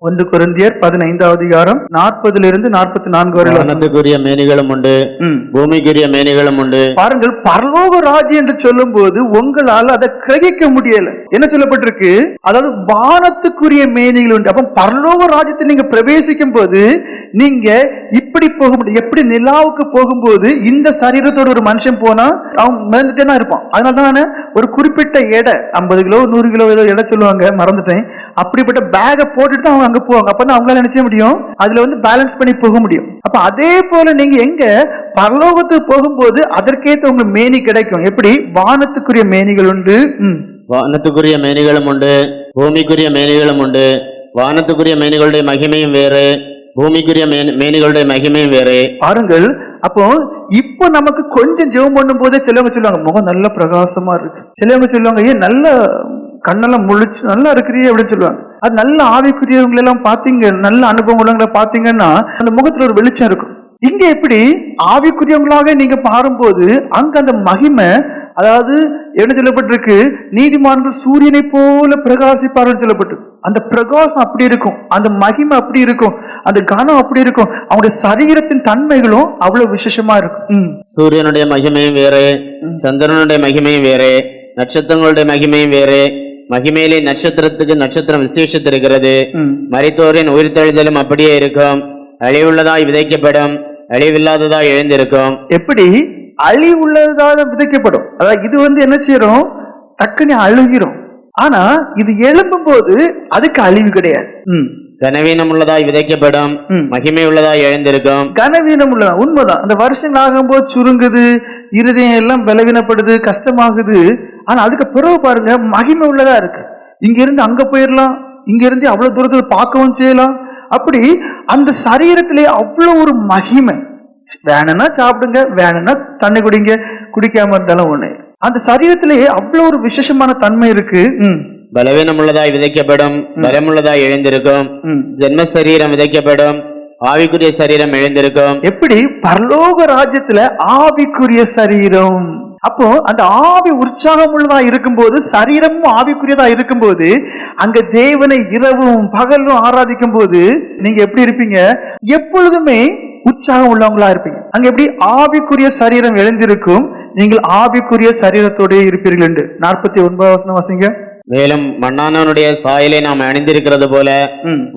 1 கொரிந்தியர் 15வது அதிகாரம் 40-44 வரை. வானத்துக்குரிய மேனிகளும் உண்டு, பூமிக்குரிய மேனிகளும் உண்டு. பாருங்கள், பரலோக ராஜ்யம் என்று சொல்லும் போது உங்களால் அதை கிரகிக்க முடியல. என்ன சொல்லப்பட்டிருக்கு? அதாவது வானத்துக்குரிய மேனிகள் உண்டு. அப்ப பரலோக ராஜ்யத்தை நீங்க பிரவேசிக்கும் போது நீங்க இப்படி போக முடியும். எப்படி நிலாவுக்கு போகும்போது இந்த சரீரத்தோட ஒரு மனுஷன் போனா அவன் மிதந்துட்டே தான் இருப்பான். அதனால ஒரு குறிப்பிட்ட எடை 50 கிலோ 100 கிலோ ஏதோ எடை சொல்லுவாங்க, மறந்துட்டேன். அப்படிப்பட்ட பேகை போட்டுட்டு அவங்க அங்க போவாங்க. அப்பதான் அவங்களால நினைச்ச முடியும், அதுல பேலன்ஸ் பண்ணி போக முடியும். அப்ப அதே போல நீங்க எங்க பரலோகத்துக்கு போகும்போது அதற்கேற்ற உங்க மேனி கிடைக்கும். எப்படி? வானத்துக்குரிய மேனிகள் உண்டு, வானத்துக்குரிய மேனிகளும் உண்டு, பூமிக்குரிய மேனிகளும் உண்டு. வானத்துக்குரிய மேனிகளுடைய மகிமையும் வேறு, பூமிக்குரிய மேனிகளுடைய மகிமையும் வேறு. பாருங்கள், அப்போ இப்போ நமக்கு கொஞ்சம் ஜெபம் பண்ணும் போதே சிலவங்க சொல்லுவாங்க முகம் நல்ல பிரகாசமா இருக்கு. சிலவங்க சொல்லுவாங்க ஏன் நல்ல கண்ணெல்லாம் முழிச்சு நல்லா இருக்கிறீ அப்படின்னு சொல்லுவாங்க. அது நல்ல ஆவிக்குரியவங்களை எல்லாம் பாத்தீங்க, நல்ல அனுபவம் உள்ளவங்களை பாத்தீங்கன்னா அந்த முகத்துல ஒரு வெளிச்சம் இருக்கும். இங்க எப்படி ஆவிக்குரியவங்களாக நீங்க பாரும்போது அங்க அந்த மகிமை, அதாவது என்ன சொல்லப்பட்டிருக்கு? நீதிமான்கள் சூரியனை போல பிரகாசிப்பார்கள் சொல்லப்பட்டு. அந்த பிரகாசம் அப்படி இருக்கும், அந்த மகிமை அப்படி இருக்கும், அந்த கனம் அப்படி இருக்கும். அவங்களுடைய சரீரத்தின் தன்மைகளும் அவ்வளவு விசேஷமா இருக்கும். சூரியனுடைய மகிமையும் வேறு, சந்திரனுடைய மகிமையும் வேறு, நட்சத்திரங்களுடைய மகிமையும் வேறு. மகிமையிலே நட்சத்திரத்துக்கு நட்சத்திரம் விசேஷத்திருக்கிறது. மரித்தோரின் உயிர்த்தெழுதலும் அப்படியே இருக்கும். அழிவுள்ளதாய் விதைக்கப்படும், அழிவில்லாததாய் எழுந்திருக்கும். எப்படி அழிவுள்ளதாக விதைக்கப்படும்? அதாவது இது என்ன செய்யறோம்? டக்குன்னு அழுகிறோம். ஆனா இது எழும்பும் போது அதுக்கு அழிவு கிடையாது. கனவீனம் உள்ளதாய் விதைக்கப்படும், மகிமை உள்ளதாய் எழுந்திருக்கும். கனவீனம் உள்ளதா? உண்மைதான். அந்த வருஷங்கள் ஆகும்போது சுருங்குது, இருதயம் எல்லாம் பலவீனப்படுது, கஷ்டமாகுது. ஆனா அதுக்கு பிறகு பாருங்க மகிமை உள்ளதா இருக்கு. இங்க இருந்து அங்க போயிடலாம், இங்க இருந்து அவ்வளவு தூரத்துல பார்க்கவும் செய்யலாம். அப்படி அந்த சரீரத்திலே அவ்வளவு ஒரு மகிமை. வேணும்னா சாப்பிடுங்க, வேணும்னா தண்ணி குடிங்க, குடிக்காம இருந்தாலும் ஒண்ணு. அந்த சரீரத்திலேயே அவ்வளவு ஒரு விசேஷமான தன்மை இருக்கு. பலவீனம் உள்ளதாய் விதைக்கப்படும், பலமுள்ளதாய் எழுந்திருக்கும். ஜென்ம சரீரம் விதைக்கப்படும், ஆவிக்குரிய சரீரம் எழுந்திருக்கும். எப்படி? பரலோக ராஜ்யத்துல ஆவிக்குரிய சரீரம். அப்போ அந்த ஆவி உற்சாகம் உள்ளதா இருக்கும்போது, சரீரமும் ஆவிக்குரியதா இருக்கும்போது, அங்க தேவனை இரவும் பகலும் ஆராதிக்கும் போது நீங்க எப்படி இருப்பீங்க? எப்பொழுதுமே உற்சாகம் உள்ளவங்களா இருப்பீங்க. அங்க எப்படி ஆவிக்குரிய சரீரம் எழுந்திருக்கும், நீங்கள் ஆவிக்குரிய சரீரத்தோட இருப்பீர்கள் என்று. 49வது வசனம் வாசிங்க. மேலும் மண்ணானவனுடைய சாயலை நாம் அணிந்திருக்கிறது போல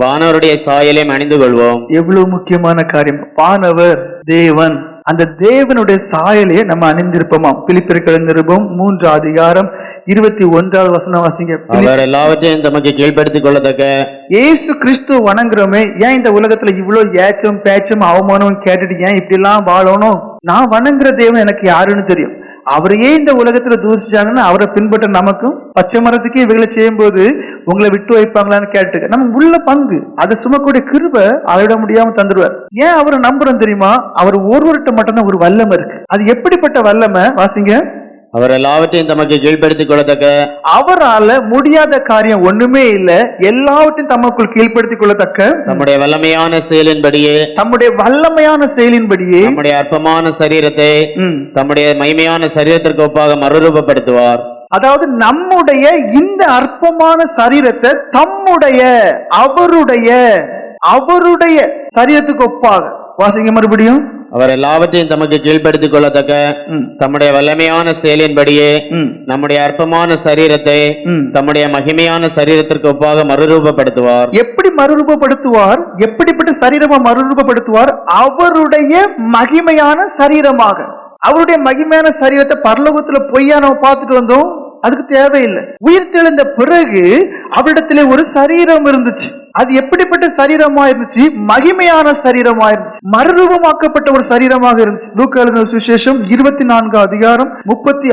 வானவருடைய சாயலை அணிந்து கொள்வோம். எவ்வளவு முக்கியமான காரியம்! வானவர் தேவன், அந்த தேவனுடைய சாயலே நம்ம அணிந்திருப்போமாம். பிலிப்பியர் நிருபம் 3வது அதிகாரம் 21வது வசனம் வாசிங்க. அவர் எல்லாவற்றையும் தமக்கு கீழ்ப்படுத்திக் கொள்ளத்தக்க இயேசு கிறிஸ்து வணங்குறோமே. ஏன் இந்த உலகத்துல இவ்வளவு ஏச்சம் பேச்சும் அவமானம் கேட்டுட்டு ஏன் இப்படி எல்லாம் வாழணும்? நான் வணங்குற தேவன் எனக்கு யாருன்னு தெரியும். அவரையே இந்த உலகத்துல தூசிச்சாங்கன்னா அவரை பின்பற்ற நமக்கும் பச்சை மரத்துக்கே இவங்களை செய்யும் போது உங்களை விட்டு வைப்பாங்களான்னு கேட்டுக்க நம்ம உள்ள பங்கு. அதை சுமக்கூடிய கிருபை அளவிட முடியாம தந்துடுவார். ஏன் அவரை நம்புறோம் தெரியுமா? அவர் ஒருவர்கிட்ட மட்டும்தான் ஒரு வல்லமை இருக்கு. அது எப்படிப்பட்ட வல்லமை? வாசிங்க. அவர் எல்லாவற்றையும் தமக்கு கீழ்ப்படுத்திக் கொள்ளத்தக்க, அவரால முடியாத காரியம் ஒண்ணுமே இல்ல. எல்லாவற்றையும் தமக்குள் கீழ்ப்படுத்திக் கொள்ளத்தக்க நம்முடைய வல்லமையான செயலின்படியே, நம்முடைய வல்லமையான செயலின்படியே நம்முடைய அற்பமான சரீரத்தை தம்முடைய மகிமையான சரீரத்திற்கு ஒப்பாக மறுரூபப்படுத்துவார். அதாவது நம்முடைய இந்த அற்பமான சரீரத்தை தம்முடைய அவருடைய சரீரத்துக்கு ஒப்பாக. வாசிங்க மறுபடியும். அவர் எல்லாவற்றையும் தமக்கு கீழ்ப்படுத்திக் கொள்ளத்தக்க தம்முடைய வல்லமையான செயலின்படியே நம்முடைய அற்பமான சரீரத்தை தம்முடைய மகிமையான சரீரத்திற்கு ஒப்பாக மறுரூபப்படுத்துவார். எப்படி மறுரூபப்படுத்துவார்? எப்படிப்பட்ட சரீரமா மறுரூபப்படுத்துவார்? அவருடைய மகிமையான சரீரமாக. அவருடைய மகிமையான சரீரத்தை பரலோகத்துல பொய்யா நம்ம பார்த்துட்டு வந்தோம், அதுக்கு தேவையில்லை. உயிர் தெழுந்த பிறகு அவரிடத்திலே ஒரு சரீரம் இருந்துச்சு. அது எப்படிப்பட்ட சரீரமா இருந்துச்சு? மகிமையான சரீரமா இருந்துச்சு, மறுரூபமாக்கப்பட்ட ஒரு சரீரமாக இருந்துச்சு. லூக்கா எழுதின சுவிசேஷம் 24வது அதிகாரம் 36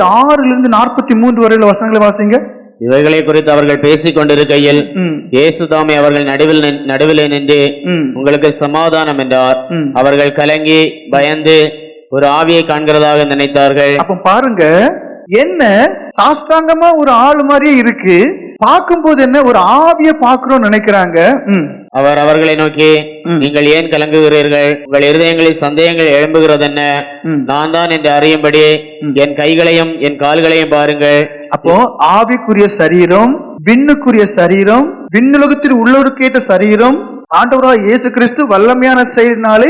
- 43 வரையில வசனங்களை வாசிங்க. இவைகளை குறித்து அவர்கள் பேசிக் கொண்டிருக்கையில் இயேசு தாமே அவர்கள் நடுவிலே நின்று உங்களுக்கு சமாதானம் என்றார். அவர்கள் கலங்கி பயந்து ஒரு ஆவியை காண்கிறதாக நினைத்தார்கள். அப்ப பாருங்க, என்ன சாஷ்டாங்கமா ஒரு ஆள் மாதிரியே இருக்கு, பார்க்கும்போது என்ன ஒரு ஆவிய பாக்குறோம் நினைக்கிறாங்க. அவர் அவர்களை நோக்கி, நீங்கள் ஏன் கலங்குகிறீர்கள்? உங்கள் இருதயங்களில் சந்தேகங்கள் எழும்புகிறது என்ன? நான் தான் என்று அறியும்படி என் கைகளையும் என் கால்களையும் பாருங்கள். அப்போ ஆவிக்குரிய சரீரம், விண்ணுக்குரிய சரீரம், விண்ணுலகத்தில் உள்ளோருக்கேற்ற சரீரம், ஆண்டவராக இயேசு கிறிஸ்து வல்லமையான செயலினாலே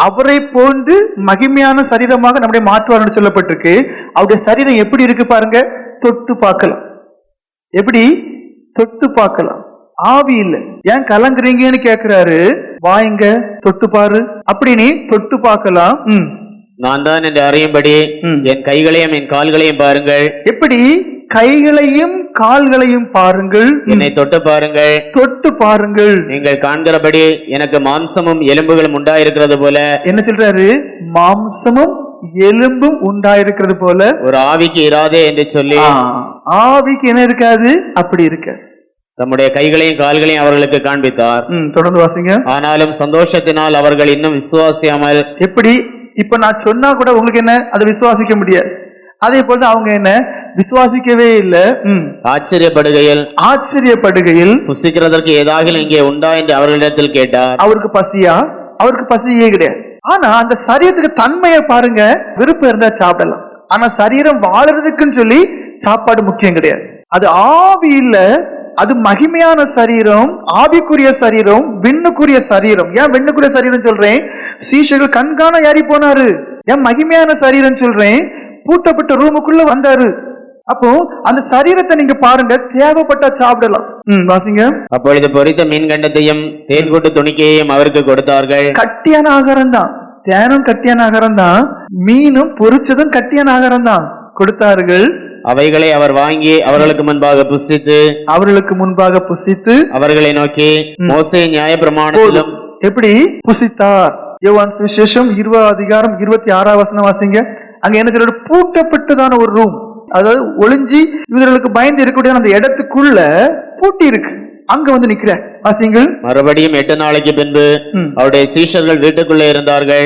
அவரை போன்று மகிமையான சரீரமாக நம்முடைய மாற்றுவார் சொல்லப்பட்டிருக்கு. அவருடைய சரீரம் எப்படி இருக்கு பாருங்க, தொட்டு பார்க்கலாம். எப்படி தொட்டு பார்க்கலாம், ஆவி இல்ல. ஏன் கலங்குறீங்கன்னு கேக்குறாரு, வாங்க தொட்டு பாரு அப்படின்னு தொட்டு பார்க்கலாம். நான் தான் என்று அறியும்படி என் கைகளையும் என் கால்களையும் பாருங்கள். எப்படி கைகளையும் கால்களையும் பாருங்கள், என்னை தொட்டு பாருங்கள், தொட்டு பாருங்கள். நீங்கள் காண்கிறபடி எனக்கு மாம்சமும் எலும்புகளும் உண்டாயிருக்கிறது போல. என்ன சொல்றாரு? மாம்சமும் எலும்பும் உண்டாயிருக்கிறது போல. ஒரு ஆவிக்கு இராதே என்று சொல்லி, ஆவிக்கு என்ன இருக்காது, அப்படி இருக்க தம்முடைய கைகளையும் கால்களையும் அவர்களுக்கு காண்பித்தார். தொடர்ந்து வாசிங்க. ஆனாலும் சந்தோஷத்தினால் அவர்கள் இன்னும் விசுவாசியாமல். எப்படி? இப்ப நான் சொன்னா கூட உங்களுக்கு என்ன அதை விசுவாசிக்க முடியாது. அதே போல அவங்க என்ன விசுவாசிக்கவே இல்லை. ஆச்சரியப்படுகையில் புசிக்கிறதற்கு ஏதாவது இங்கே உண்டா என்று அவர்களிடத்தில் கேட்டார். அவருக்கு பசியா? அவருக்கு பசியே கிடையாது. ஆனா அந்த சரீரத்துக்கு தன்மையை பாருங்க, விருப்பம் இருந்தா சாப்பிடலாம். ஆனா சரீரம் வாழறதுக்குன்னு சொல்லி சாப்பாடு முக்கியம் கிடையாது. அது ஆவி இல்ல, அது மகிமையான சரீரம், ஆவிக்குரிய சரீரம், விண்ணுக்குரிய சரீரம். ஏன் விண்ணுக்குரிய சரீரம் சொல்றேன்? சீஷர்கள் கண்காண ஏறி போனாரு. ஏன் மகிமையான சரீரம் சொல்றேன்? பூட்டப்பட்ட ரூமுக்குள்ள வந்தாரு. அப்போ அந்த சரீரத்தை நீங்க பாருங்க, தேவைப்பட்டா சாப்பிடலாம். வாசிங்க. அப்பொழுது பொரித்த மீன் கண்டத்தையும் தேன் கூட்டு துணிக்கையையும் அவருக்கு கொடுத்தார்கள். கட்டியான ஆகாரம் தான், தேனும் கட்டியான ஆகாரம் தான், மீனும் பொரிச்சதும் கட்டியான ஆகாரம் தான் கொடுத்தார்கள். அவைகளை அவர் வாங்கி அவர்களுக்கு முன்பாக புசித்து அவர்களை நோக்கி, மோசே நியாயப்பிரமாணத்திலும். எப்படி புசித்தார்? யோவான் சுவிசேஷம் 20:26 வாசிங்க. அங்க என்ன சொல்ற? பூட்டப்பட்டதான ஒரு ரூம், அதாவது ஒளிஞ்சி இவர்களுக்கு பயந்து இருக்கக்கூடிய அந்த இடத்துக்குள்ள பூட்டி இருக்கு. அங்க வந்து நிக்கிற வாசிங்கள். மறுபடியும் 8 நாளைக்கு பின்பு அவருடைய சீஷர்கள் வீட்டுக்குள்ளே இருந்தார்கள்.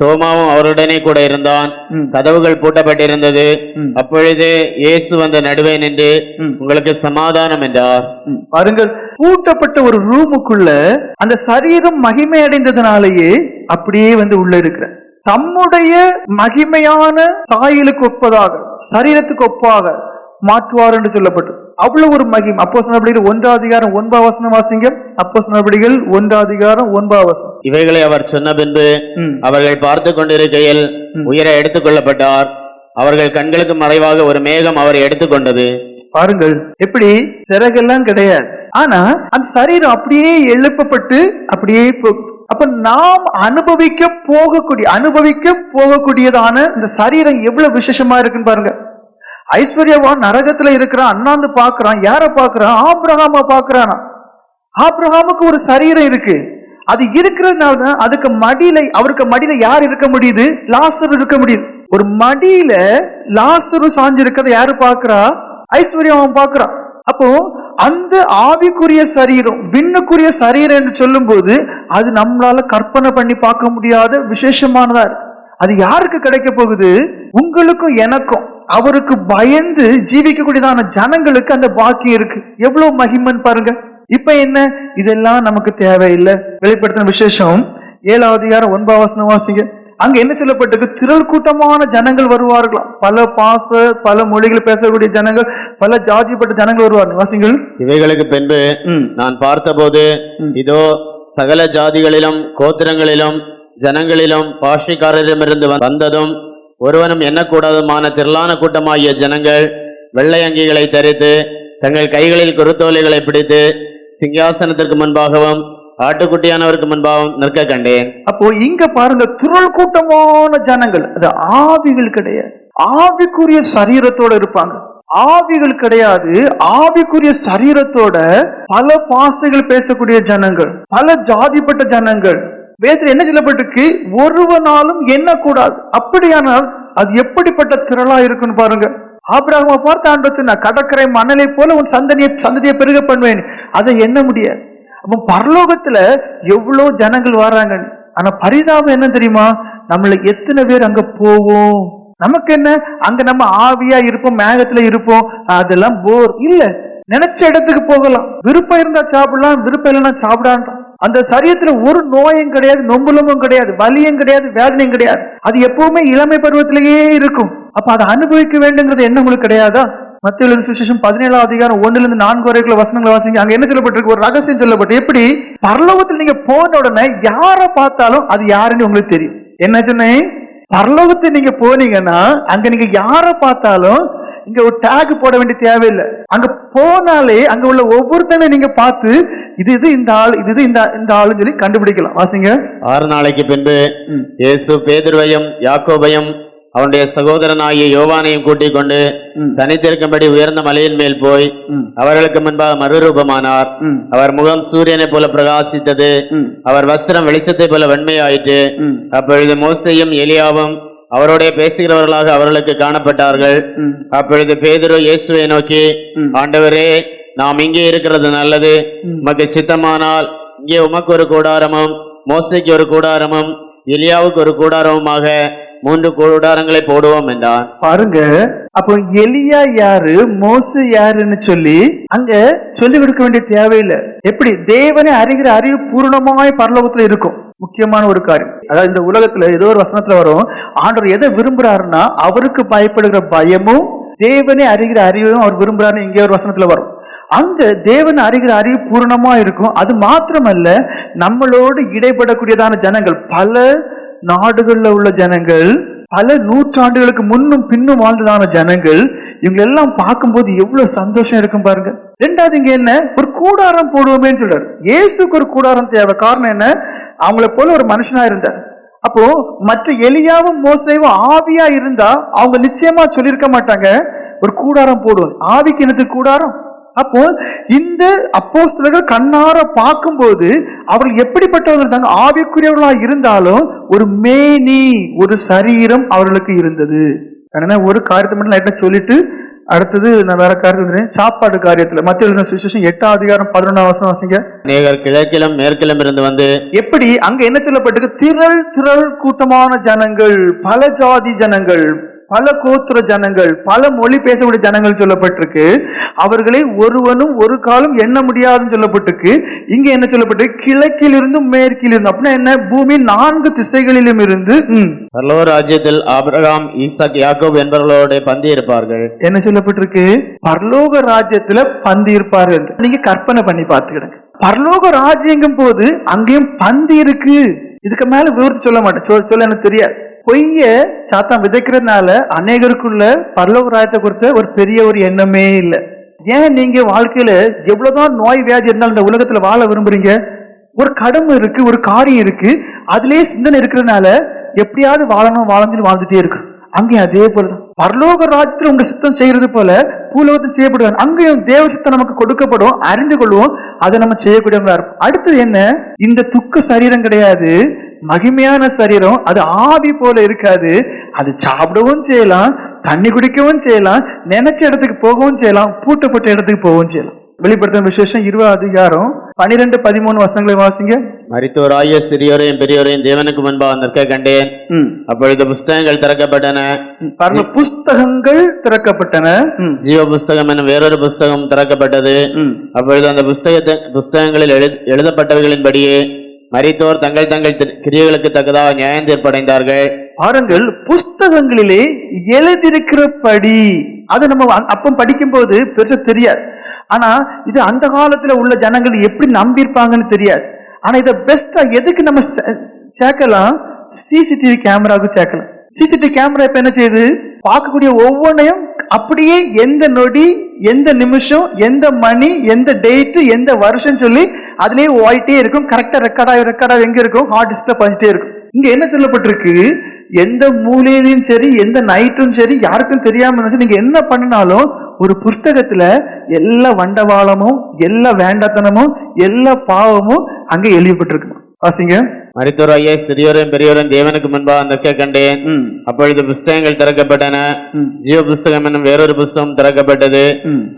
தோமாவும் அவருடனே கூட இருந்தான். கதவுகள் பூட்டப்பட்டிருந்தது. அப்பொழுது இயேசு வந்த நடுவே நின்று, உங்களுக்கு சமாதானம் என்றார். பாருங்கள், பூட்டப்பட்ட ஒரு ரூமுக்குள்ள அந்த சரீரம் மகிமை அடைந்ததுனாலேயே அப்படியே வந்து உள்ள இருக்கிற தம்முடைய மகிமையான சாயலுக்கு ஒப்பதாக, சரீரத்துக்கு ஒப்பாக மாற்றுவார் என்று சொல்லப்பட்டு அவ்வளவு ஒரு மகிமை. அப்போஸ்தலர் நடவடிக்கைகள் 1:9 வாசிங்க. அப்போஸ்தலர் நடவடிக்கைகள் 1:9. இவைகளை அவர் சொன்ன பின்பு அவர்கள் பார்த்து கொண்டிருக்கையில் உயர எடுத்துக் கொள்ளப்பட்டார். அவர்கள் கண்களுக்கு மறைவாக ஒரு மேகம் அவரை எடுத்துக்கொண்டது. பாருங்கள், எப்படி சிறகெல்லாம் கிடையாது, ஆனா அந்த சரீரம் அப்படியே எழுப்பப்பட்டு அப்படியே. அப்ப நாம் அனுபவிக்க போகக்கூடியதான இந்த சரீரம் எவ்வளவு விசேஷமா இருக்குன்னு பாருங்க. ஐஸ்வர்யவான் நரகத்துல இருக்கிறான், அண்ணாந்து பாக்குறான். யார பாக்குறான்? ஆபிரகாம பாக்குறானா. ஆபிரகாமுக்கு ஒரு சரீரம் இருக்கு. அது இருக்கிறதுனாலதான் அவருக்கு மடியில யார் இருக்க முடியுது? லாசரு இருக்க முடியுது. ஒரு மடியில லாசரு சாஞ்சிருக்கிறத யாரு பாக்குறா? ஐஸ்வர்யவான் பாக்குறான். அப்போ அந்த ஆவிக்குரிய சரீரம், விண்ணுக்குரிய சரீரம் என்று சொல்லும் போது அது நம்மளால கற்பனை பண்ணி பார்க்க முடியாத விசேஷமானதா இருக்கு. அது யாருக்கு கிடைக்க போகுது? உங்களுக்கும் எனக்கும். அவருக்கு பயந்து ஜீவிக்கக்கூடியதான ஜனங்களுக்கு அந்த பாக்கியம் இருக்கு. எவ்வளவு மகிமன் பாருங்க. இப்ப என்ன, இதெல்லாம் நமக்கு தேவையில்லை. வெளிப்படுத்தின விசேஷம் 7:9 வாசிங்க. அங்க என்ன சொல்லப்பட்டிருக்கு? திரள் கூட்டமான ஜனங்கள் வருவார்களாம். பல மொழிகள் பேசக்கூடிய ஜனங்கள், பல ஜாதிப்பட்ட ஜனங்கள் வருவார்கள். வாசிங்கள். இவைகளுக்கு பின்பு நான் பார்த்தபோது இதோ சகல ஜாதிகளிலும் கோத்திரங்களிலும் ஜனங்களிலும் பாஷைக்காரரிடமிருந்து வந்ததும் ஒருவனும் எண்ணக்கூடாதுமான திரளான கூட்டமாகிய ஜனங்கள் வெள்ளை அங்கிகளை தரித்து தங்கள் கைகளில் குருத்தோலைகளை பிடித்து சிங்காசனத்திற்கு முன்பாகவும் ஆட்டுக்குட்டியானவருக்கு முன்பாகவும் நிற்க கண்டேன். அப்போ இங்க பாருங்க, திரள் கூட்டமான ஜனங்கள். அது ஆவிகள் கிடையாது, ஆவிக்குரிய சரீரத்தோட இருப்பாங்க. ஆவிகள் கிடையாது, ஆவிக்குரிய சரீரத்தோட பல பாசைகள் பேசக்கூடிய ஜனங்கள், பல ஜாதிப்பட்ட ஜனங்கள். வேதத்தில் என்ன சொல்லப்பட்டிருக்கு? ஒருவனாலும் எண்ணக்கூடாது. அப்படியானால் அது எப்படிப்பட்ட திரளா இருக்குன்னு பாருங்க. ஆபிரகாமை பார்த்து ஆண்டவர் சொன்னார், கடற்கரை மணலை போல உன் சந்ததியை பெருக பண்ணுவேன். அதை எண்ண முடியாது. அப்ப பரலோகத்துல எவ்வளவு ஜனங்கள் வர்றாங்க. ஆனா பரிதாபம் என்ன தெரியுமா? நம்மள எத்தனை பேர் அங்க போவோம்? நமக்கு என்ன, அங்க நம்ம ஆவியா இருப்போம், மேகத்துல இருப்போம், அதெல்லாம் போர் இல்ல. நினைச்ச இடத்துக்கு போகலாம், விருப்பம் இருந்தா சாப்பிடலாம், விருப்பம் இல்லைன்னா சாப்பிடான்றான். அந்த சரீரத்துல ஒரு நோயும் கிடையாது, நொம்பலமும் கிடையாது, வலியும் கிடையாது, வேதனையும் கிடையாது. அது எப்பவுமே இளமை பருவத்திலேயே இருக்கும். அப்ப அதை அனுபவிக்க வேண்டுங்கிறது என்ன உங்களுக்கு கிடையாதா? மத்தேயு எழுதின சுவிசேஷம் 17ஆம் அதிகாரம் 1-4 வரைக்குள்ள வசனங்களை வாசிங்க. அங்க என்ன சொல்லப்பட்டிருக்கு? ஒரு ரகசியம் சொல்லப்பட்டு, எப்படி பரலோகத்தில் நீங்க போன உடனே யாரை பார்த்தாலும் அது யாருன்னு உங்களுக்கு தெரியும். என்ன சொன்னேன்? பரலோகத்தை நீங்க போனீங்கன்னா அங்க நீங்க யாரை பார்த்தாலும் இங்க ஒரு டேக் போட வேண்டிய தேவையில்லை. அங்க போனாலே அங்க உள்ள ஒவ்வொருத்தனை நீங்க பார்த்து இது இந்த ஆள், இது இந்த ஆளுன்னு சொல்லி கண்டுபிடிக்கலாம். வாசிங்க. 6 நாளைக்கு பின்பு இயேசு பேதுருவையும் யாக்கோபையும் அவனுடைய சகோதரனாகிய யோவானையும் கூட்டிக் கொண்டு தனித்திருக்கும்படி உயர்ந்த மலையின் மேல் போய் அவர்களுக்கு முன்பாக மறுரூபமானார். அவர் முகம் சூரியனை போல பிரகாசித்தது, அவர் வஸ்திரம் வெளிச்சத்தை போல வெண்மையாயிற்று. அப்பொழுது மோசேயும் எலியாவும் அவரோட பேசுகிறவர்களாக அவர்களுக்கு காணப்பட்டார்கள். அப்பொழுது பேதுரு இயேசுவை நோக்கி, ஆண்டவரே, நாம் இங்கே இருக்கிறது நல்லது. உமக்கு சித்தமானால் இங்கே உமக்கு ஒரு கூடாரமும் மோசேக்கு ஒரு கூடாரமும் எலியாவுக்கு ஒரு கூடாரமுமாக 3 கூடாரங்களை போடுவோம் என்றான். பாருங்க, அப்போ எலியா யாரு, மோசே யாருன்னு சொல்லி அங்க சொல்லி கொடுக்க வேண்டிய தேவையில்லை. எப்படி தேவனை அறிகிற அறிவு பூர்ணமாய் பரலோகத்துல இருக்கும். முக்கியமான ஒரு காரியம், அதாவது இந்த உலகத்துல ஏதோ ஒரு வசனத்துல வரும், ஆண்டவர் எதை விரும்புறாருன்னா அவருக்கு பயப்படுகிற பயமும் தேவனை அறிகிற அறிவும் அவர் விரும்புறாருன்னு இங்கே ஒரு வசனத்துல வரும். அங்க தேவன் அறிகிற அறிவு பூரணமா இருக்கும். அது மாத்திரமல்ல, நம்மளோடு இடைப்படக்கூடியதான ஜனங்கள், பல நாடுகள்ல உள்ள ஜனங்கள், பல நூற்றாண்டுகளுக்கு முன்னும் பின்னும் வாழ்ந்ததான ஜனங்கள், இவங்க எல்லாம் பார்க்கும்போது எவ்வளவு சந்தோஷம் இருக்கும் பாருங்க. ரெண்டாவது இங்க என்ன, ஒரு கூடாரம் போடுவோமேன்னு சொல்றாரு. இயேசுக்கு ஒரு கூடாரம் தேவை. காரணம் என்ன? அவங்கள போல ஒரு மனுஷனா இருந்தார். அப்போ மற்ற எலியாவும் மோசேவும் ஆவியா இருந்தா அவங்க நிச்சயமா சொல்லியிருக்க மாட்டாங்க ஒரு கூடாரம் போடுவோம். ஆவிக்கு என்னது கூடாரம்? அப்போ இந்த அப்போஸ்தலர்கள் கண்ணார பார்க்கும்போது அவர்கள் எப்படிப்பட்டவர்கள் இருந்தாங்க? ஆவிக்குரியவர்களா இருந்தாலும் ஒரு மேனி, ஒரு சரீரம் அவர்களுக்கு இருந்தது. ஒரு காரியத்தை மட்டும் லைட்டா சொல்லிட்டு அடுத்தது நான் வேற காரியத்துல சாப்பாடு காரியத்துல மத்தேயு எழுதின சுவிசேஷம் 8ஆம் அதிகாரம் 11ஆம் வசனம் வாசிங்க. அநேகர் கிழக்கிலும் மேற்கிலும் இருந்து வந்து, எப்படி அங்க என்ன சொல்லப்பட்டிருக்கு? திரள் கூட்டமான ஜனங்கள், பல ஜாதி ஜனங்கள், பல கோத்திர ஜனங்கள், பல மொழி பேசக்கூடிய ஜனங்கள் சொல்லப்பட்டிருக்கு. அவர்களை ஒருவனும் ஒரு காலம் எண்ண முடியாதுன்னு சொல்லப்பட்டிருக்கு. இங்க என்ன சொல்லப்பட்டிருக்கு? கிழக்கில் இருந்தும் மேற்கில் இருந்து. அப்படின்னா என்ன? பூமி 4 திசைகளிலும் இருந்து பரலோக ராஜ்யத்தில் ஆபிரகாம், ஈசாக், யாக்கோபு என்பவர்களோட பந்தி இருப்பார்கள். என்ன சொல்லப்பட்டிருக்கு? பரலோக ராஜ்யத்துல பந்தி இருப்பார்கள். நீங்க கற்பனை பண்ணி பார்த்துக்கிடுங்க. பரலோக ராஜ்யங்கும் போது அங்கேயும் பந்தி இருக்கு. இதுக்கு மேல விவரித்து சொல்ல மாட்டேன், சொல்ல எனக்கு தெரியாது. பொய்ய சாத்தான் விதைக்கிறதுனால அநேகருக்குள்ள பரலோக ராஜ்யத்தை குறித்த ஒரு பெரிய ஒரு எண்ணமே இல்லை. ஏன் நீங்க வாழ்க்கையில எவ்வளவுதான் நோய் வியாதி இருந்தாலும் இந்த உலகத்துல வாழ விரும்புறீங்க? ஒரு கடமை இருக்கு, ஒரு காரியம் இருக்கு, அதுலயே சிந்தனை இருக்கிறதுனால எப்படியாவது வாழணும் வாழ்ந்துட்டே இருக்கு. அங்கேயும் அதே போலதான் பரலோக ராஜ்யத்துல உங்க சித்தம் செய்யறது போல பூலோகத்தில் செய்யப்படுவாங்க. அங்கேயும் தேவ சித்தம் நமக்கு கொடுக்கப்படும், அறிந்து கொள்வோம், அதை நம்ம செய்யக்கூடியவங்களா இருக்கும். அடுத்தது என்ன? இந்த துக்க சரீரம் கிடையாது, மகிமையான சரீரம். அது ஆவி போல இருக்காது. அது சாப்பிடவும் செய்யலாம், தண்ணி குடிக்கவும் செய்யலாம், நினைச்ச இடத்துக்கு போகவும் செய்யலாம், பூட்டப்பட்ட இடத்துக்கு போகவும் செய்யலாம். வெளிப்படுத்தும் விசேஷம் 20ஆம் அதிகாரம் 12-13 வசனங்களை வாசிங்க. மரித்தோராகிய சிறியோரையும் பெரியோரையும் தேவனுக்கு முன்பாக நிற்க கண்டேன். அப்பொழுது புஸ்தகங்கள் திறக்கப்பட்டன. புஸ்தகங்கள் திறக்கப்பட்டன. ஜீவ புஸ்தகம் என வேறொரு புஸ்தகம் திறக்கப்பட்டது. அப்பொழுது அந்த புஸ்தகங்களில் எழுதப்பட்டவைகளின்படியே மரித்தோர் தங்கள் தங்கள் கிரியைகளுக்கு தக்கதாக நியாயம் தீர்ப்படைந்தார்கள். பாருங்கள், புஸ்தகங்களிலே எழுதியிருக்கிறபடி. அது நம்ம அப்ப படிக்கும் போது பெருசா தெரியாது. ஆனா இது அந்த காலத்துல உள்ள ஜனங்கள் எப்படி நம்பியிருப்பாங்கன்னு தெரியாது. ஆனா இதை பெஸ்டா எதுக்கு நம்ம சேர்க்கலாம்? சிசிடிவி கேமராவுக்கு சேர்க்கலாம். சிசிடிவி கேமரா இப்ப என்ன செய்யுது? பார்க்கக்கூடிய ஒவ்வொன்றையும் அப்படியே எந்த நொடி, எந்த நிமிஷம், எந்த மணி, எந்த டேட், எந்த வருஷம் சொல்லி அதுலயே ஓயிட்டே இருக்கும். கரெக்டா ரெக்கார்டா எங்க இருக்கும்? ஹார்ட் டிஸ்க்ல பதிஞ்சிட்டே இருக்கும். இங்க என்ன சொல்லப்பட்டிருக்கு? எந்த மூலையிலும் சரி, எந்த நைட்டும் சரி, யாருக்கும் தெரியாம நீங்க என்ன பண்ணினாலும் ஒரு புஸ்தகத்துல எல்லா வண்டவாளமும், எல்லா வேண்டாத்தனமும், எல்லா பாவமும் அங்க எழுதப்பட்டிருக்கு. வாசிங்க. மரித்தோராகிய சிறியோரையும் பெரியோரையும் தேவனுக்கு முன்பாக நிற்க கண்டேன். அப்பொழுது புஸ்தகங்கள் திறக்கப்பட்டன. ஜீவ புஸ்தகம் என்னும் வேறொரு புஸ்தகம் திறக்கப்பட்டது.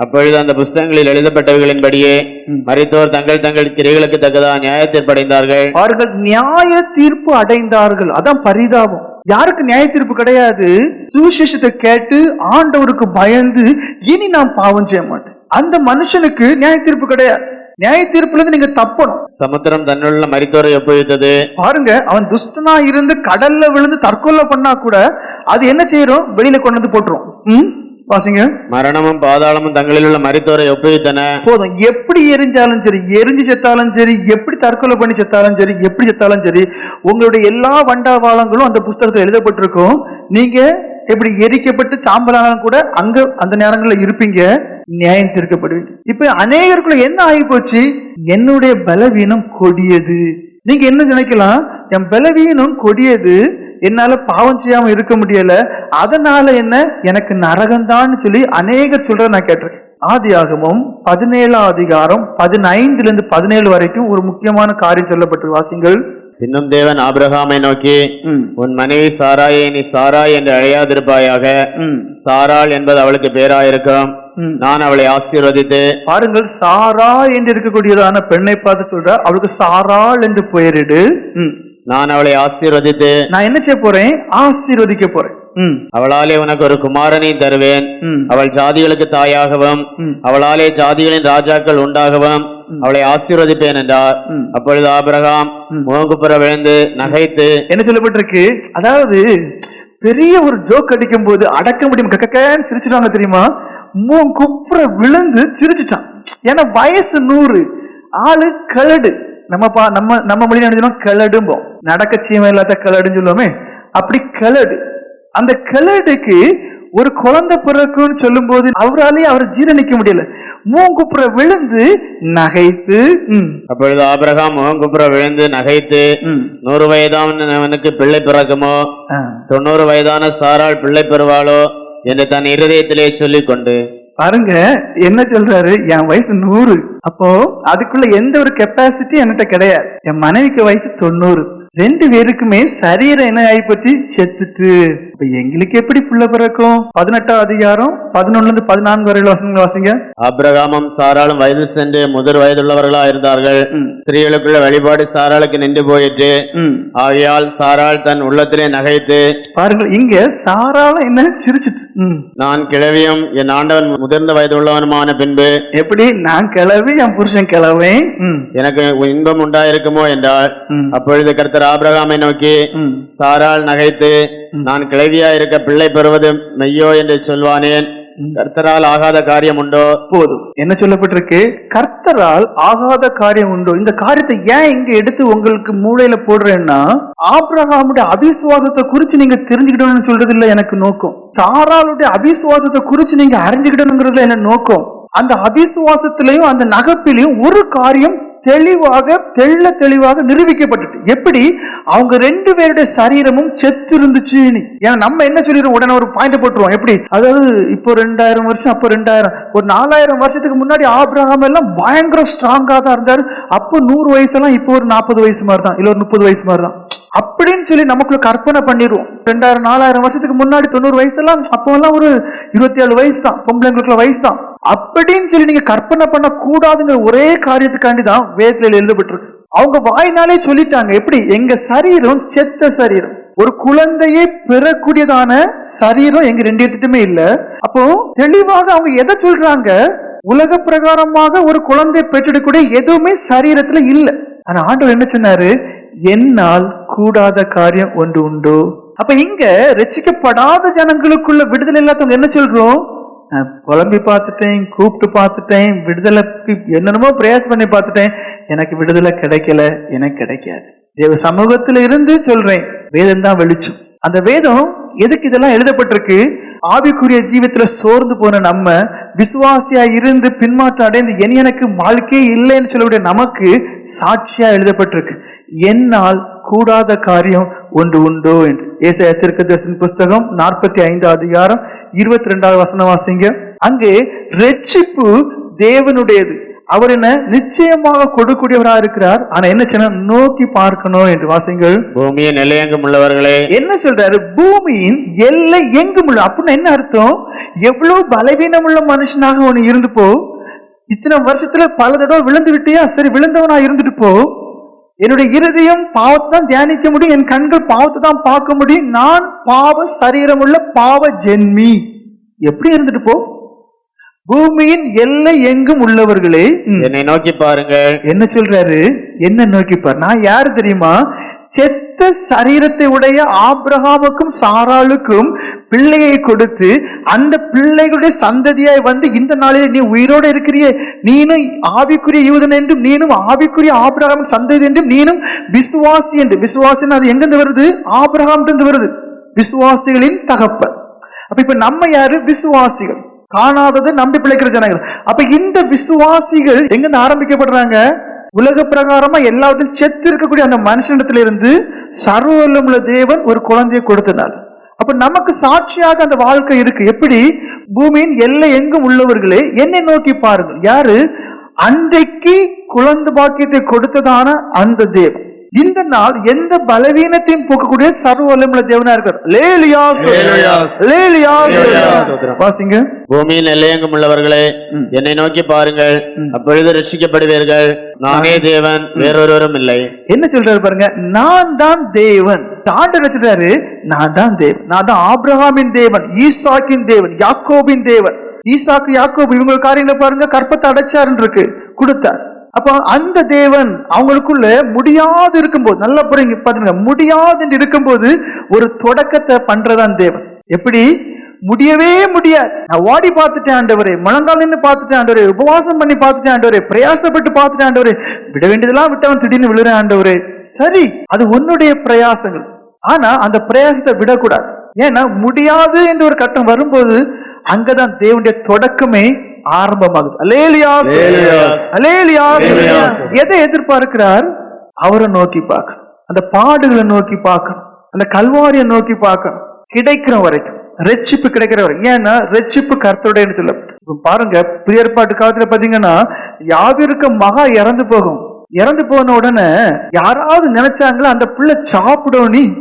அப்பொழுது அந்த புஸ்தகங்களில் எழுதப்பட்டவைகளின்படியே மரித்தோர் தங்கள் தங்கள் கிரியைகளுக்கு தக்கதாக நியாய தீர்ப்பு அடைந்தார்கள். அவர்கள் நியாய தீர்ப்பு அடைந்தார்கள். அதான் பரிதாபம். யாருக்கு நியாய தீர்ப்பு கிடையாது? சுவிசேஷத்தை கேட்டு ஆண்டவருக்கு பயந்து இனி நான் பாவம் செய்ய மாட்டேன், அந்த மனுஷனுக்கு நியாய தீர்ப்பு கிடையாது. நியாய தீர்ப்புல இருந்து நீங்க தப்பணும். சமுத்திரம் தன்னுள்ள மரித்தோரை ஒப்புவித்தது. பாருங்க, அவன் துஷ்டனா இருந்து கடல்ல விழுந்து தற்கொலை பண்ணா கூட அது என்ன செய்யறோம்? வெளியில கொண்டு வந்து போட்டுரும். வாசிங்க. மரணமும் பாதாளமும் தங்களில் உள்ள மரித்தோரை ஒப்புவித்தன. போதும். எப்படி எரிஞ்சாலும் சரி, எரிஞ்சு செத்தாலும் சரி, எப்படி தற்கொலை பண்ணி செத்தாலும் சரி, எப்படி செத்தாலும் சரி, உங்களுடைய எல்லா வண்டாவாளங்களும் அந்த புஸ்தகத்தில் எழுதப்பட்டிருக்கும். நீங்க எப்படி எரிக்கப்பட்டு சாம்பலானாலும் கூட அங்க அந்த நேரங்களில் இருப்பீங்க, நியாயம் தீர்க்கப்படுவீங்க. இப்ப அநேகருக்குள்ள என்ன ஆகி போச்சு? என்னுடைய பலவீனம் கொடியது. நீங்க என்ன நினைக்கலாம்? என் பலவீனம் கொடியது, என்னால பாவம் செய்யாம இருக்க முடியல, அதனால என்ன எனக்கு நரகம்தான் சொல்லி அநேகர் சொல்றத நான் கேட்டிருக்கேன். ஆதியாகமம் 17 அதிகாரம் 15-17 வரைக்கும் ஒரு முக்கியமான காரியம் சொல்லப்பட்டு வாசிங்கள். இன்னும் தேவன் ஆபிரகாமை நோக்கி, உன் மனைவி சாராயை நீ சாராய் என்று அழையாதிருப்பாயாக, சாராள் என்பது அவளுக்கு பேராயிருக்கும், நான் அவளை ஆசீர்வதித்து. பாருங்கள், சாரா என்று இருக்கக்கூடியதான பெண்ணை பார்த்து சொல்ற, அவளுக்கு சாராள் என்று பெயரிடு, நான் அவளை ஆசீர்வதித்து. நான் என்ன செய்ய போறேன்? ஆசீர்வதிக்க போறேன். அவளாலே உனக்கு ஒரு குமாரனை தருவேன், அவள் ஜாதிகளுக்கு தாயாகவும் அவளாலே ஜாதிகளின் ராஜாக்கள் உண்டாகவும் அவளை ஆசீர்வதிப்பேன் என்றார். அப்பொழுது ஆபிரகாம் முகங்குப்புற விழுந்து நகைத்து. என்ன சொல்லப்பட்டிருக்கு? அதாவது பெரிய ஒரு ஜோக் அடிக்கும் போது அடக்க முடியும் கக்கன்னு சிரிச்சிட்டாங்க தெரியுமா? முகங்குப்புற விழுந்து சிரிச்சிட்டான். ஏன்னா வயசு 100, ஆளு கலடு. நம்ம மொழி நினைச்சோம் கிளடும்போம், நடக்க சீமை இல்லாத கிளடுன்னு சொல்லுவோமே, அப்படி கிளடு. அந்த கிளடுக்கு ஒரு குழந்தை பிறக்குன்னு சொல்லும் போது அவராலே அவர் ஜீரணிக்க முடியல, முகங்குப்புற விழுந்து நகைத்து. அப்பொழுது ஆபிரகாம் முகங்குப்புற விழுந்து நகைத்து, 100 வயதானவனுக்கு பிள்ளை பிறக்குமோ, 90 வயதான சாராள் பிள்ளை பெறுவாளோ என்று தன் இருதயத்திலே சொல்லிக் கொண்டு. பாருங்க என்ன சொல்றாரு? என் வயசு 100, அப்போ அதுக்குள்ள எந்த ஒரு கெப்பாசிட்டி என்கிட்ட கிடையாது. என் மனைவிக்கு வயசு 90. 2 பேருக்குமே சரீரம் என்ன ஆகி போச்சு? செத்துட்டு. இப்ப எங்களுக்கு எப்படி புள்ள பிறக்கும்? 18 அதிகாரம் 11-14 வரை வாசிங்க. ஆபிரகாமும் சாராளும் வயது சென்று முதிர் வயதுள்ளவர்களா இருந்தார்கள். ஸ்திரீகளுக்குள்ள வழிபாடு சாராளுக்கு நின்று போயிற்று. ஆகையால் சாராள் தன் உள்ளத்திலே நகைத்து. பாருங்கள், இங்க சாராள என்ன சிரிச்சிட்டு, நான் கிழவியும் என் ஆண்டவன் முதிர்ந்த வயது உள்ளவனுமான பின்பு. எப்படி? நான் கிழவி, என் புருஷன் கிழவை, எனக்கு இன்பம் உண்டாயிருக்குமோ என்றாள். அப்பொழுது கர்த்தர் ஆபிரகாமை நோக்கி, சாராள் நகைத்து நான் கிழவியா இருக்க பிள்ளை பெறுவது மெய்யோ என்று சொல்வானேன், கர்த்தரால் ஆகாத காரியம் உண்டோ? போதும். என்ன சொல்லப்பட்டிருக்கு? கர்த்தரால் ஆகாத காரியம் உண்டோ? இந்த காரியத்தை ஏன் இங்க எடுத்து உங்களுக்கு மூளையில போடுறேன்னா, ஆபிரகாமுடைய அவிசுவாசத்தை குறிச்சு நீங்க தெரிஞ்சுக்கிட்டோம்னு சொல்றது இல்ல எனக்கு நோக்கம். சாராளுடைய அவிசுவாசத்தை குறிச்சு நீங்க அறிஞ்சுக்கிட்டோங்கிறதுல என்ன நோக்கம். அந்த அவிசுவாசத்திலையும் அந்த நகப்பிலையும் ஒரு காரியம் தெளிவாக நிரூபிக்கப்பட்டு, எப்படி அவங்க 2 பேருடைய சரீரமும் செத்து இருந்துச்சு. ஏன்னா நம்ம என்ன சொல்லிடுறோம், உடனே ஒரு பாயிண்ட் போட்டுருவோம். எப்படி? அதாவது இப்போ 2000 வருஷம், அப்போ 2000, ஒரு 4000 வருஷத்துக்கு முன்னாடி ஆபிரகாம் எல்லாம் பயங்கர ஸ்ட்ராங்கா தான் இருந்தாரு. அப்போ 100 வயசெல்லாம் இப்போ ஒரு 40 வயசு மாதிரி தான், இல்ல ஒரு 30 வயசு மாதிரி தான் அப்படின்னு சொல்லி நமக்குள்ள கற்பனை பண்ணிடுவோம். 2000-4000 வருஷத்துக்கு முன்னாடி 90 வயசெல்லாம், அப்போ எல்லாம் ஒரு 27 வயசு தான், பொம்பளைங்களுக்குள்ள வயசு தான் அப்படின்னு சொல்லி நீங்க கற்பனை பண்ண கூடாதுங்கிற ஒரே காரியத்துக்காண்டி தான் வேதத்தில் எழுதப்பட்டிருக்கு. அவங்க வாயினாலே சொல்லிட்டாங்க. எப்படி? எங்க சரீரம் செத்த சரீரம், ஒரு குழந்தையை பெறக்கூடியதான சரீரம் எங்க 2 இடத்துமே இல்ல. அப்போ தெளிவாக அவங்க எதை சொல்றாங்க? உலக பிரகாரமாக ஒரு குழந்தை பெற்றெடுக்கக்கூடிய எதுவுமே சரீரத்துல இல்ல. ஆனா ஆண்டவர் என்ன சொன்னாரு? என்னால் கூடாத காரியம் ஒன்று உண்டோ. அப்ப இங்க ரட்சிக்கப்படாத ஜனங்களுக்குள்ள விடுதலை இல்லாதவங்க என்ன சொல்றோம்? நான் புலம்பி பார்த்துட்டேன், கூப்பிட்டு பார்த்துட்டேன், விடுதலை என்னென்னமோ பிரயாசம் பண்ணி பார்த்துட்டேன், எனக்கு விடுதலை கிடைக்கல, எனக்கு கிடைக்காது. தேவ சமூகத்துல இருந்து சொல்றேன், வேதம் தான் வெளிச்சம். அந்த வேதம் எதுக்கு இதெல்லாம் எழுதப்பட்டிருக்கு? ஆவிக்குரிய ஜீவித்துல சோர்ந்து போன நம்ம, விசுவாசியா இருந்து பின்மாற்றம் அடைந்து எனக்கு வாழ்க்கையே இல்லைன்னு சொல்லக்கூடிய நமக்கு சாட்சியா எழுதப்பட்டிருக்கு. என்னால் கூடாத காரியம் ஒன்று உண்டோ என்று. ஏசாயா தீர்க்கதரிசன புஸ்தகம் 45 அதிகாரம் 22வது வசனம் வாசிங்க. அங்கே ரட்சிப்பு தேவனுடையது, அவர் என்ன நிச்சயமாக கொடுக்கூடியவராக இருக்கிறார். ஆனா என்ன சொன்ன? நோக்கி பார்க்கணும் என்று வாசிங்கள். பூமியின் எல்லை எங்கும் உள்ளவர்களே. என்ன சொல்றாரு? பூமியின் எல்லை எங்கும் உள்ள. அப்படின்னு என்ன அர்த்தம்? எவ்வளவு பலவீனம் உள்ள மனுஷனாக ஒண்ணு இருந்து போ, இத்தனை வருஷத்துல பல தடவை விழுந்து விட்டியா, சரி விழுந்தவனா இருந்துட்டு போ. என்னுடைய இருதயம் பாவத்தை தான் தியானிக்க முடியும், என் கண்கள் பாவத்தை தான் பார்க்க முடியும், நான் பாவ சரீரம் உள்ள பாவ ஜென்மி. எப்படி இருந்துட்டு போ. பூமியின் எல்லை எங்கும் உள்ளவர்களே என்னை நோக்கி பாருங்க. என்ன சொல்றாரு? என்ன நோக்கி பாரு? நான் யாரு தெரியுமா? செத்த சரீரத்தை உடைய ஆபிரகாமுக்கும் சாராளுக்கும் பிள்ளையை கொடுத்து அந்த பிள்ளைகளுடைய சந்ததியாய் வந்து இந்த நாளிலே நீ உயிரோடு இருக்கிறியே, நீனும் ஆவிக்குரிய யூதன் என்றும் நீனும் ஆவிக்குரிய ஆபிரகாம் சந்ததி என்றும் நீனும் விசுவாசி என்று. விசுவாசின்னு அது எங்கிருந்து வருது? ஆபிரகாம் வருது, விசுவாசிகளின் தகப்பன். அப்ப இப்ப நம்ம யாரு? விசுவாசிகள், காணாதது நம்பி பிழைக்கிற ஜனங்கள். அப்ப இந்த விசுவாசிகள் எங்க ஆரம்பிக்கப்படுறாங்க? உலக பிரகாரமா எல்லாத்தையும் செத்து இருக்கக்கூடிய அந்த மனுஷனிடத்துல இருந்து சர்வவல்லமுள்ள தேவன் ஒரு குழந்தையை கொடுத்தனால அப்ப நமக்கு சாட்சியாக அந்த வாழ்க்கை இருக்கு. எப்படி? பூமியின் எல்லை எங்கும் உள்ளவர்களே என்னை நோக்கி பாருங்கள். யாரு? அன்றைக்கு குழந்தை பாக்கியத்தை கொடுத்ததான அந்த தேவன் இந்த நாள் எந்த பலவீனத்தையும் போக்கக்கூடிய சர்வ வல்லமையுள்ள தேவனா இருக்கார். வாசிங்க. பூமியின் எல்லையெங்கும் உள்ளவர்களே என்னை நோக்கி பாருங்கள், அப்பொழுது ரட்சிக்கப்படுவீர்கள். நானே தேவன், வேறொருவரும் இல்லை. என்ன சொல்றாரு பாருங்க, நான் தான் தேவன். ஆண்டவர் சொல்றாரு, நான் தான் தேவன். நான் தான் ஆபிரகாமின் தேவன், ஈசாக்கின் தேவன், யாக்கோபின் தேவன். ஈசாக்கு யாக்கோபு இவங்க காரியங்களை பாருங்க, கற்பத்தை அடைச்சாருன்னு இருக்கு, கொடுத்தார். அப்ப அந்த தேவன் அவங்களுக்குள்ள முடியாது இருக்கும்போது, நல்லா புரியுங்க பாத்துங்க, முடியாது என்று இருக்கும்போது ஒரு தொடக்கத்தை பண்றதான் தேவன். எப்படி? முடியவே முடியாது, நான் ஓடி பார்த்துட்டேன் ஆண்டவரே, முழங்கால் நின்று பார்த்துட்டேன் ஆண்டவரே, உபவாசம் பண்ணி பார்த்துட்டேன் ஆண்டவரே, பிரயாசப்பட்டு பார்த்துட்டேன் ஆண்டவரே, விட வேண்டியதெல்லாம் விட்டவன் திடீர்னு விழுறேன் ஆண்டவரே. சரி, அது உன்னுடைய பிரயாசங்கள். ஆனா அந்த பிரயாசத்தை விடக்கூடாது. ஏன்னா முடியாது என்று ஒரு கட்டம் வரும்போது அங்கதான் தேவனுடைய தொடக்கமே ஆரம்பமாகுது. எதை எதிர்பார்க்கிறார்? அவரை நோக்கி பார்க்கணும், அந்த பாடுகளை நோக்கி பார்க்கணும், அந்த கல்வாரியை நோக்கி பார்க்கணும், கிடைக்கிற வரைக்கும், ரட்சிப்பு கிடைக்கிற வரைக்கும். ஏன்னா ரட்சிப்பு கர்த்தருடைய சொல்ல பாருங்க. புதிய ஏற்பாட்டு காலத்துல பாத்தீங்கன்னா யாவிருக்க மகா இறந்து போகும். இறந்து போன உடனே யாராவது நினைச்சாங்களா அந்த பிள்ளை சாப்பிடணும்?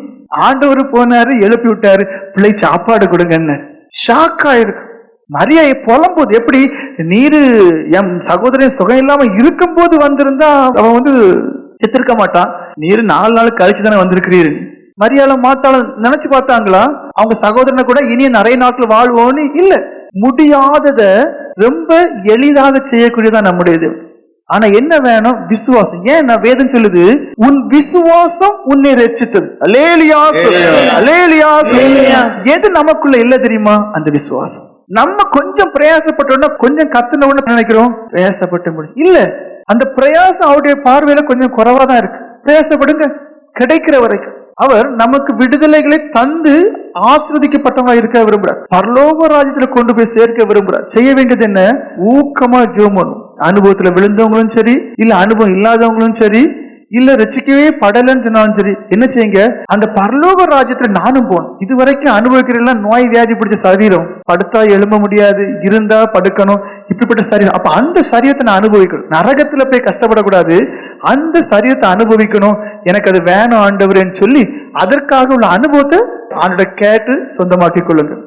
ஆண்டவர் போனாரு, எழுப்பி விட்டாரு, பிள்ளை சாப்பாடு கொடுங்கன்னு. ஷாக்கா இருக்கு. மரியாதை புலம்போது, எப்படி நீரு என் சகோதரன் சுகம் இல்லாம இருக்கும் போது வந்திருந்தா அவன் வந்து செத்திருக்க மாட்டான், நீரு 4 நாள் கழிச்சு தானே வந்திருக்கிறீரு. மரியாதை மாத்தாலும் நினைச்சு பார்த்தாங்களா அவங்க சகோதரனை கூட இனிய நிறைய நாட்கள் வாழ்வோன்னு? இல்ல, முடியாதத ரொம்ப எளிதாக செய்யக்கூடியதான் நம்முடையது. ஆனா என்ன வேணும்? விசுவாசம். ஏன் வேதம் சொல்லுது, உன் விசுவாசம் உன்னை ரட்சித்தது. எது நமக்குள்ள இல்ல தெரியுமா? அந்த விசுவாசம். நம்ம கொஞ்சம் பிரயாசப்பட்டோம்னா, கொஞ்சம் கத்துன உடனே நினைக்கிறோம் பிரயாசப்பட்டு முடியும். இல்ல, அந்த பிரயாசம் அவருடைய பார்வையில கொஞ்சம் குறைவா தான் இருக்கு. பிரயாசப்படுங்க, கிடைக்கிற வரைக்கும். அவர் நமக்கு விடுதலைகளை தந்து ஆசிர்வதிக்கப்பட்டவங்களா இருக்க விரும்புறார். பரலோக ராஜ்யத்துல கொண்டு போய் சேர்க்க விரும்புறார். செய்ய வேண்டியது என்ன? ஊக்கமா ஜெபம் பண்ணணும். அனுபவத்துல விழுந்தவங்களும் சரி, இல்ல அனுபவம் இல்லாதவங்களும் சரி, இல்ல ரசிக்கவே படலன்னு சொன்னாலும் சரி, என்ன செய்யுங்க, அந்த பரலோக ராஜ்யத்துல நானும் போகணும். இதுவரைக்கும் அனுபவிக்கிறதெல்லாம் நோய் வியாதி பிடிச்ச சரீரம், படுத்தா எழும்ப முடியாது, இருந்தா படுக்கணும், இப்படிப்பட்ட சரீரம். அப்ப அந்த சரீரத்தை நான் அனுபவிக்கணும். நரகத்துல போய் கஷ்டப்படக்கூடாது, அந்த சரீரத்தை அனுபவிக்கணும். எனக்கு அது வேணும் ஆண்டவரேன்னு சொல்லி அதற்காக உள்ள அனுபவத்தை ஆண்டோட கேட்டு சொந்தமாக்கி கொள்ளுங்க.